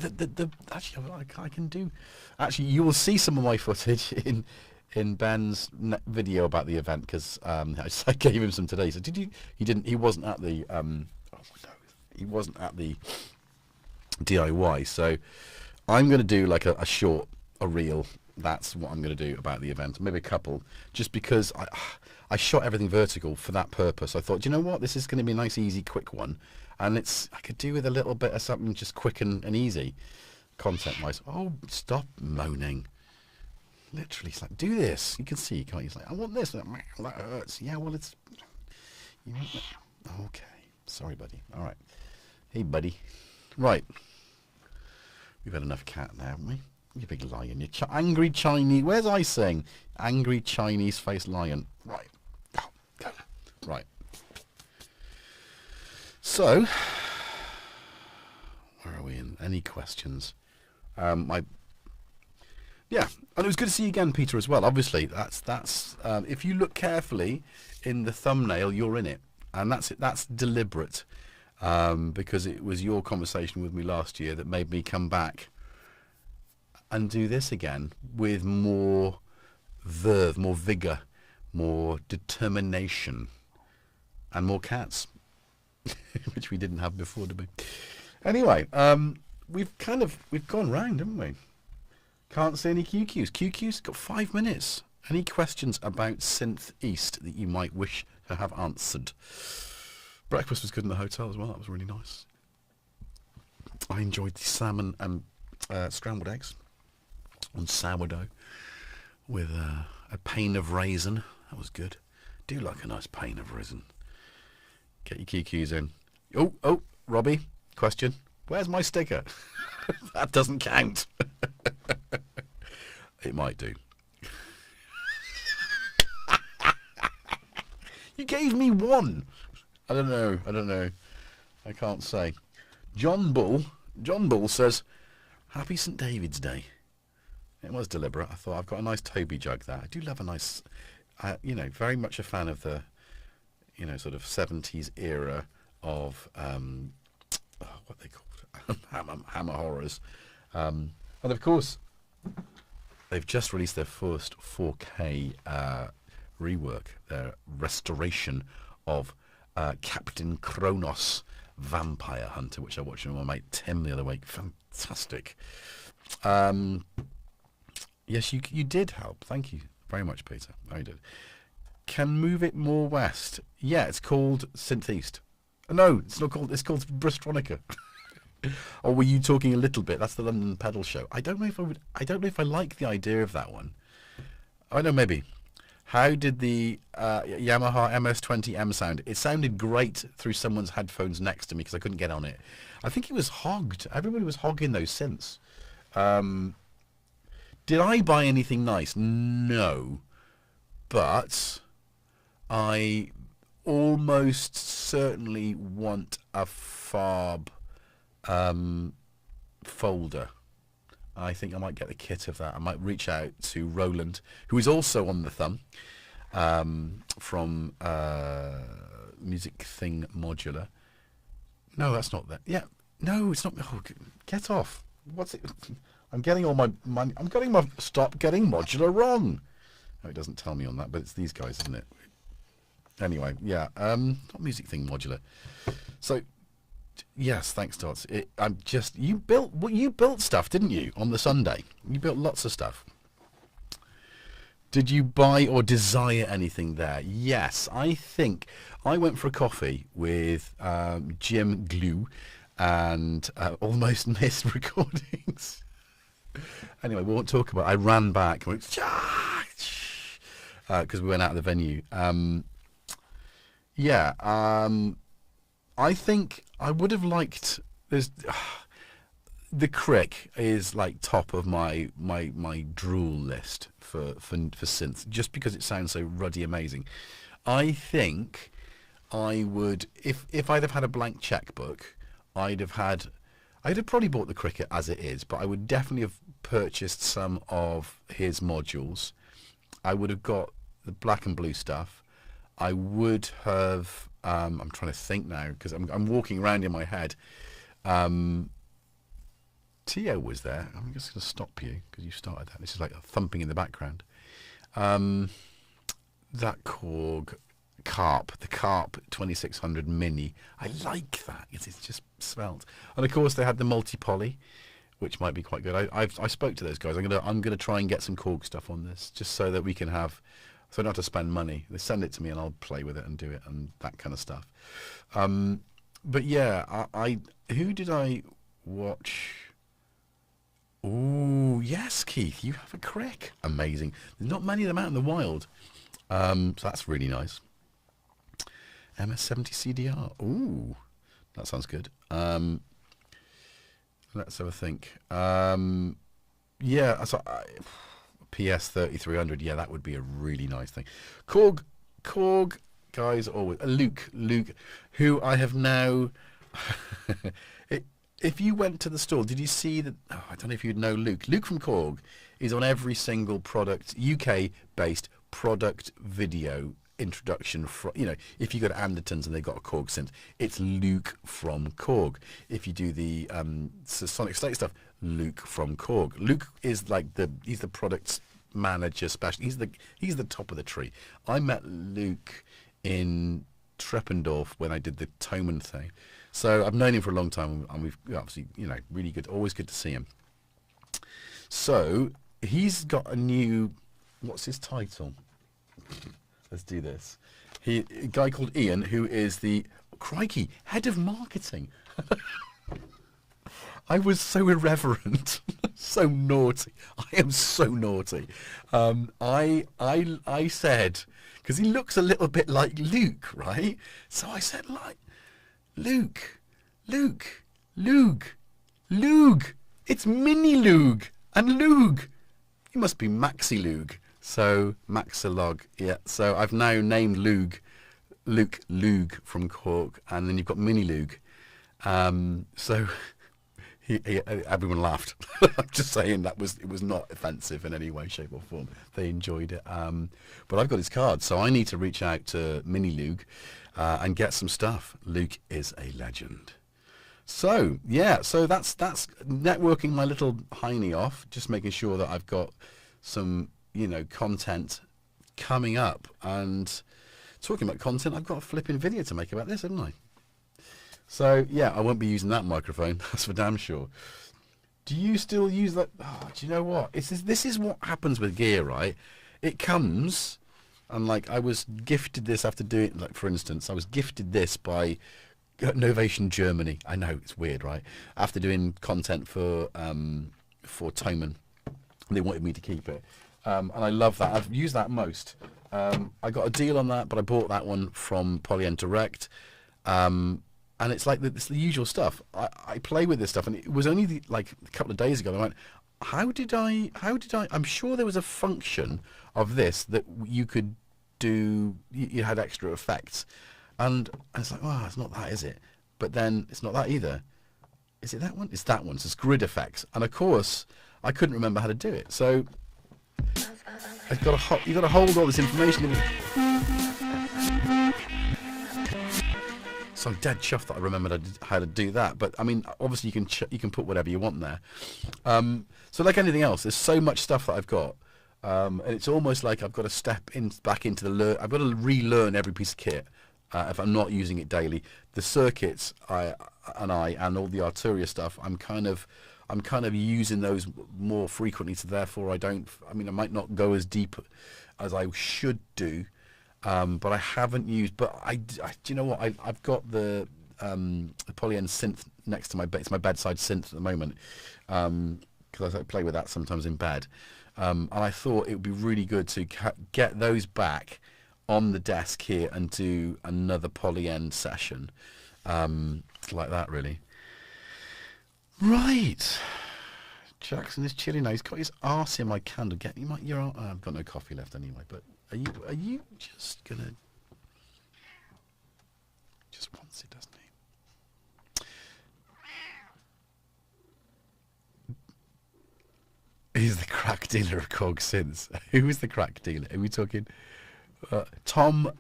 actually I can do, actually you will see some of my footage in Ben's video about the event, because I gave him some today. So he wasn't at the he wasn't at the DIY. So I'm going to do like a short, a reel. That's what I'm going to do about the event, maybe a couple, just because I shot everything vertical for that purpose. I thought, do you know what, this is going to be a nice, easy, quick one, and I could do with a little bit of something just quick and easy, content-wise. Oh, stop moaning! Literally, it's like, do this. You can see, can't you? It's like, I want this. That hurts. Yeah, well, it's. You want that? Okay, sorry, buddy. All right, hey, buddy. Right, we've had enough cat now, haven't we? You big lion, you angry Chinese. Where's I saying? Angry Chinese faced lion. Right. Go. Right. So, Where are we in? Any questions? Yeah, and it was good to see you again, Peter, as well. Obviously, that's if you look carefully in the thumbnail, you're in it, and that's it. That's deliberate, because it was your conversation with me last year that made me come back and do this again with more verve, more vigor, more determination, and more cats, which we didn't have before, did we? Anyway, we've gone round, haven't we? Can't see any QQs. QQs, got 5 minutes. Any questions about SynthEast that you might wish to have answered? Breakfast was good in the hotel as well. That was really nice. I enjoyed the salmon and scrambled eggs on sourdough with a pane of raisin. That was good. Do like a nice pane of raisin. Get your QQs in. Oh, Robbie, question. Where's my sticker? That doesn't count. It might do. You gave me one. I don't know. I can't say. John Bull says, Happy St. David's Day. It was deliberate. I thought I've got a nice Toby jug there. I do love a nice, very much a fan of the, sort of 70s era of, what they called, Hammer Horrors. And of course, they've just released their first 4K rework, their restoration of Captain Kronos Vampire Hunter, which I watched with my mate Tim the other week. Fantastic. Yes, you did help. Thank you very much, Peter. I did. Can move it more west. Yeah, it's called SynthEast. No, it's not called. It's called Brystronica. Or were you talking a little bit? That's the London Pedal Show. I don't know if I would. I don't know if I like the idea of that one. I know, maybe. How did the Yamaha MS-20M sound? It sounded great through someone's headphones next to me because I couldn't get on it. I think it was hogged. Everybody was hogging those synths. Did I buy anything nice? No. But I almost certainly want a Farb folder. I think I might get the kit of that. I might reach out to Roland, who is also on the thumb, from Music Thing Modular. No, that's not that. Yeah, no, it's not. Oh, get off. What's it? I'm getting all my money. I'm getting my stop getting modular wrong. No, it doesn't tell me on that, but it's these guys, isn't it? Anyway, yeah, not Music Thing Modular. So, yes, thanks, Tots. I'm just you built stuff, didn't you, on the Sunday? You built lots of stuff. Did you buy or desire anything there? Yes, I think I went for a coffee with Jim Glue and Almost Missed Recordings. Anyway, we won't talk about it. I ran back because we went out of the venue. I think I would have liked. There's the Crick is like top of my drool list for synth, just because it sounds so ruddy amazing. I think I would, if I'd have had a blank checkbook, I'd have probably bought the Cricket as it is, but I would definitely have purchased some of his modules. I would have got the black and blue stuff. I would have. I'm trying to think now because I'm walking around in my head. Tio was there. I'm just going to stop you because you started that. This is like a thumping in the background. That Korg Carp, the Carp 2600 Mini. I like that. It's just svelte. And of course they had the multi-poly, which might be quite good. I spoke to those guys. I'm gonna try and get some Korg stuff on this, just so that we can have. So not to spend money. They send it to me and I'll play with it and do it and that kind of stuff. But yeah, who did I watch? Oh yes, Keith, you have a Crick. Amazing. There's not many of them out in the wild, so that's really nice. MS-70 CDR. Ooh, that sounds good. Let's have a think. Yeah, so PS 3300. Yeah, that would be a really nice thing. Korg guys always. Luke, who I have now. if you went to the store, did you see that? Oh, I don't know if you'd know Luke. Luke from Korg is on every single product, UK-based product video introduction. If you go to Anderton's and they've got a Korg synth, it's Luke from Korg. If you do the Sonic State stuff, Luke from Korg. Luke is like he's the product manager special. He's the top of the tree. I met Luke in Treppendorf when I did the Thomann thing. So I've known him for a long time, and we've obviously, really good, always good to see him. So he's got a new, what's his title? Let's do this. A guy called Ian, who is the, crikey, head of marketing. I was so irreverent, so naughty. I am so naughty. I said, because he looks a little bit like Luke, right? So I said, like, Luke, it's Mini Lug and Lug. He must be Maxi Lug. So Maxilog, yeah. So I've now named Luke Lug from Korg, and then you've got Mini Lug. So everyone laughed. I'm just saying it was not offensive in any way, shape or form. They enjoyed it. But I've got his card, so I need to reach out to Mini Lug and get some stuff. Luke is a legend. So yeah, so that's networking my little hiney off, just making sure that I've got some content coming up. And talking about content, I've got a flipping video to make about this, haven't I? So yeah, I won't be using that microphone, that's for damn sure. Do you still use that? Oh, do you know what? This is what happens with gear, right? It comes, and like I was gifted this after doing, like for instance, I was gifted this by Novation Germany. I know, it's weird, right? After doing content for Thomann, they wanted me to keep it. And I love that. I've used that most. I got a deal on that, but I bought that one from Polyend Direct. And it's like it's the usual stuff. I play with this stuff, and it was only like a couple of days ago I went, how did I I'm sure there was a function of this that you could do, you had extra effects, and it's like, oh, it's not that, is it? But then it's not that either. Is it that one? It's that one. So it's grid effects, and of course I couldn't remember how to do it. So you've got to hold all this information. So I'm dead chuffed that I remembered how to do that. But I mean, obviously you can put whatever you want there. So like anything else, there's so much stuff that I've got, and it's almost like I've got to step back into the I've got to relearn every piece of kit if I'm not using it daily. The circuits and all the Arturia stuff, I'm kind of using those more frequently. So therefore, I might not go as deep as I should do. But I haven't used. But do you know what? I've got the Polyend synth next to it's my bedside synth at the moment, because I play with that sometimes in bed. And I thought it would be really good to get those back on the desk here and do another Polyend session, like that, really. Right. Jackson is chilly now. He's got his arse in my candle. I've got no coffee left anyway, but. Are you just gonna? Just wants it, doesn't he? He's the crack dealer of Korg synths. Who is the crack dealer? Are we talking? Tom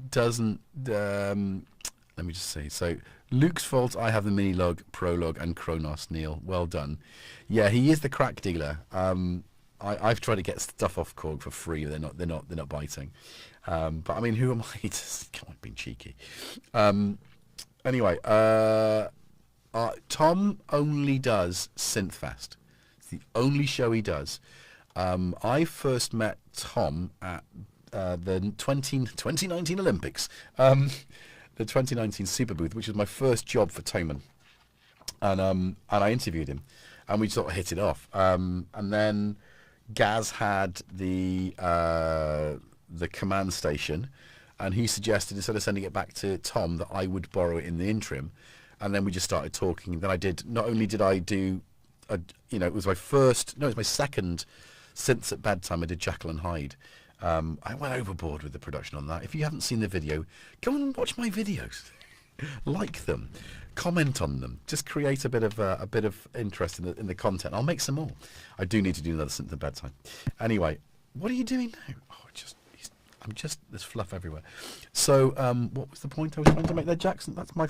doesn't. Let me just see. So Luke's fault. I have the Mini Log, Prolog, and Kronos. Neil, well done. Yeah, he is the crack dealer. I've tried to get stuff off Korg for free. They're not biting. But I mean, who am I to come on, being cheeky? Anyway, Tom only does Synthfest. It's the only show he does. I first met Tom at the 2019 Olympics, the 2019 Super Booth, which was my first job for Thomann, and I interviewed him, and we sort of hit it off, and then Gaz had the command station, and he suggested, instead of sending it back to Tom, that I would borrow it in the interim, and then we just started talking. Then not only did I do it was my second Synths at Bedtime. I did Jekyll and Hyde. I went overboard with the production on that. If you haven't seen the video, go and watch my videos. Like them, comment on them, just create a bit of interest in the content. I'll make some more. I do need to do another synth at bedtime. Anyway, what are you doing now? Oh, I'm just there's fluff everywhere. So what was the point I was trying to make there, Jackson? That's my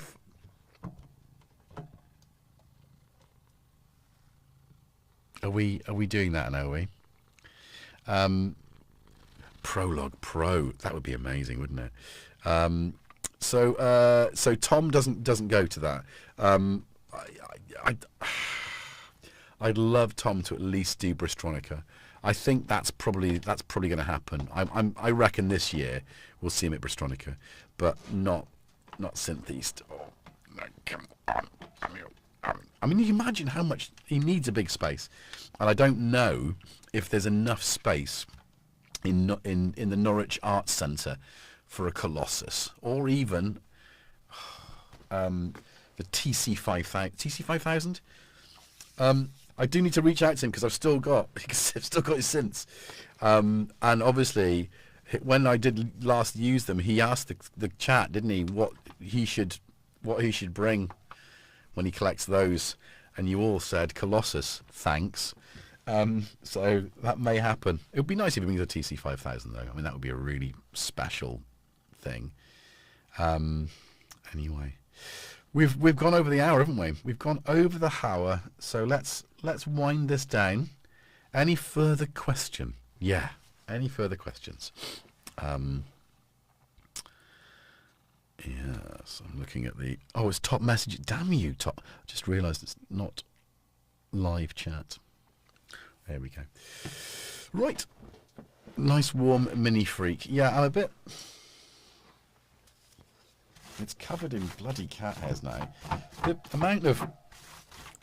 are we doing that now, are we? Prologue Pro, that would be amazing, wouldn't it? So Tom doesn't go to that. I'd love Tom to at least do Bristronica. I think that's probably going to happen. I reckon this year we'll see him at Bristronica, but not SynthEast. Oh, no, come on. I mean, you imagine how much he needs a big space, and I don't know if there's enough space in the Norwich Arts Centre for a Colossus, or even the TC5000. I do need to reach out to him because I've still got his synths, and obviously when I did last use them, he asked the chat, didn't he, what he should bring when he collects those, and you all said Colossus, thanks. So that may happen. It would be nice if he brings a TC5000 though. I mean, that would be a really special thing. Anyway, we've gone over the hour, haven't we? We've gone over the hour, so let's wind this down. Any further question? Yeah, any further questions? Yes, I'm looking at the... Oh, it's top message. Damn you, top. Just realised it's not live chat. There we go. Right. Nice warm mini freak. Yeah, I'm a bit... It's covered in bloody cat hairs now. The amount of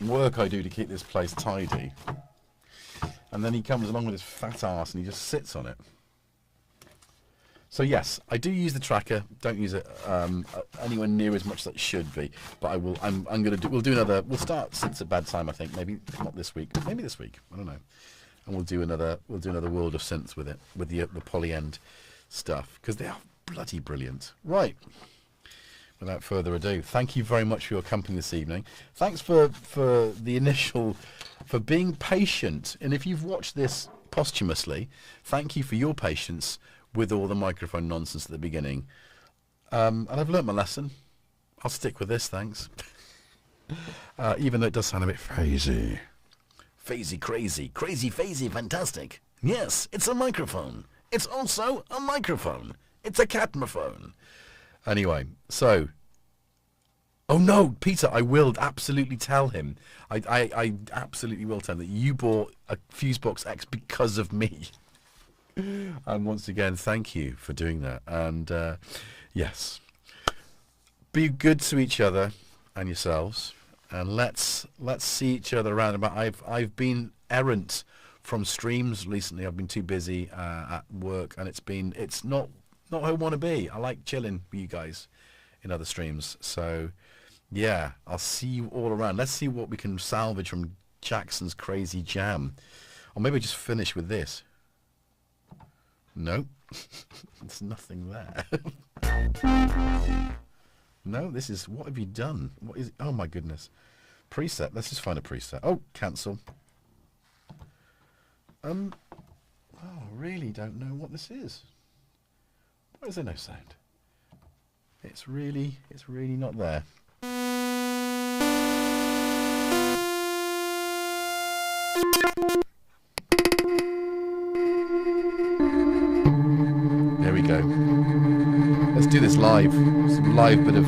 work I do to keep this place tidy. And then he comes along with his fat ass and he just sits on it. So yes, I do use the tracker. Don't use it anywhere near as much as it should be. But I will. I'm gonna do. We'll do another. We'll start since at bedtime. I think maybe not this week. Maybe this week. I don't know. And we'll do another. We'll do another World of Synths with it, with the poly end stuff, because they are bloody brilliant. Right. Without further ado, thank you very much for your company this evening. Thanks for the initial, for being patient. And if you've watched this posthumously, thank you for your patience with all the microphone nonsense at the beginning. And I've learnt my lesson. I'll stick with this, thanks. Even though it does sound a bit phasey. Phasey, crazy, phasey, fantastic. Yes, it's a microphone. It's also a microphone. It's a catmophone. Anyway, so... Oh no, Peter, I will absolutely tell him. I absolutely will tell him that you bought a Fusebox X because of me. And once again, thank you for doing that. And yes, be good to each other and yourselves, and let's see each other around. About I've been errant from streams recently. I've been too busy at work, and it's not who I want to be. I like chilling with you guys in other streams. So yeah, I'll see you all around. Let's see what we can salvage from Jackson's crazy jam, or maybe just finish with this. No, there's nothing there. No, this is... What have you done? What is... Oh, my goodness. Preset. Let's just find a preset. Oh, cancel. Oh, really don't know what this is. Why is there no sound? It's really not there. There we go. Let's do this live. Some live bit of...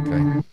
Okay.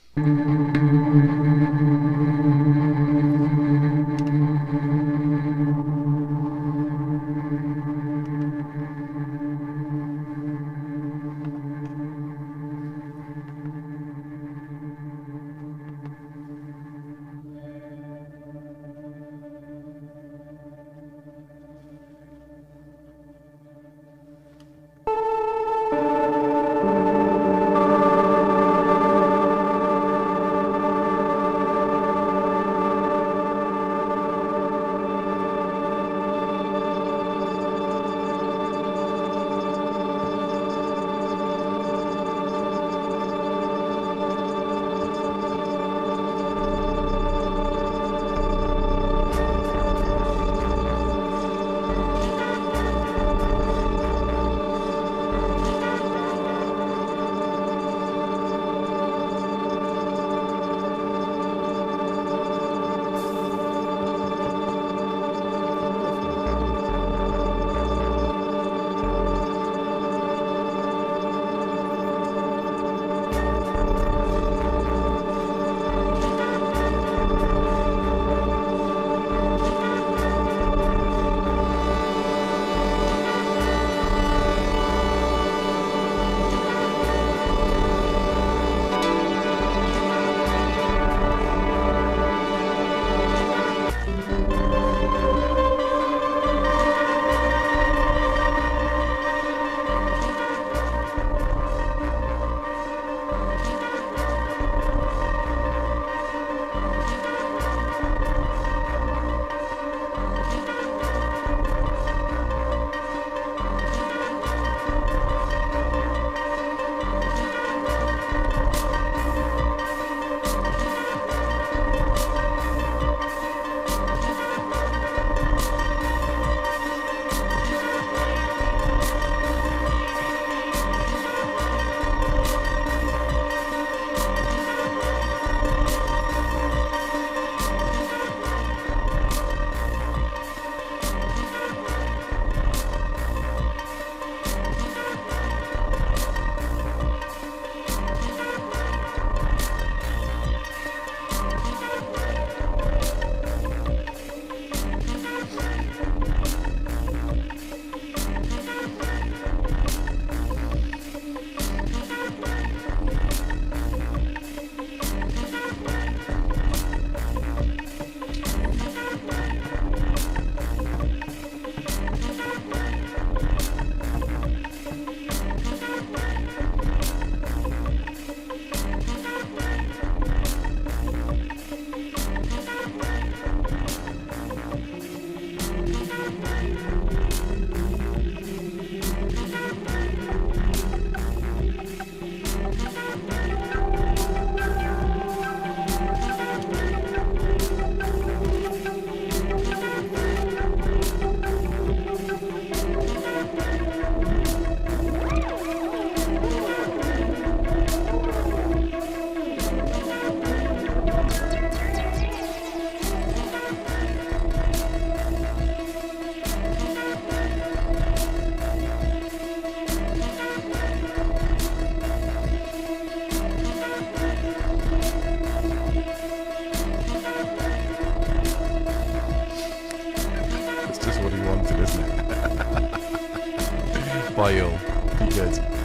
Bye all. Be good.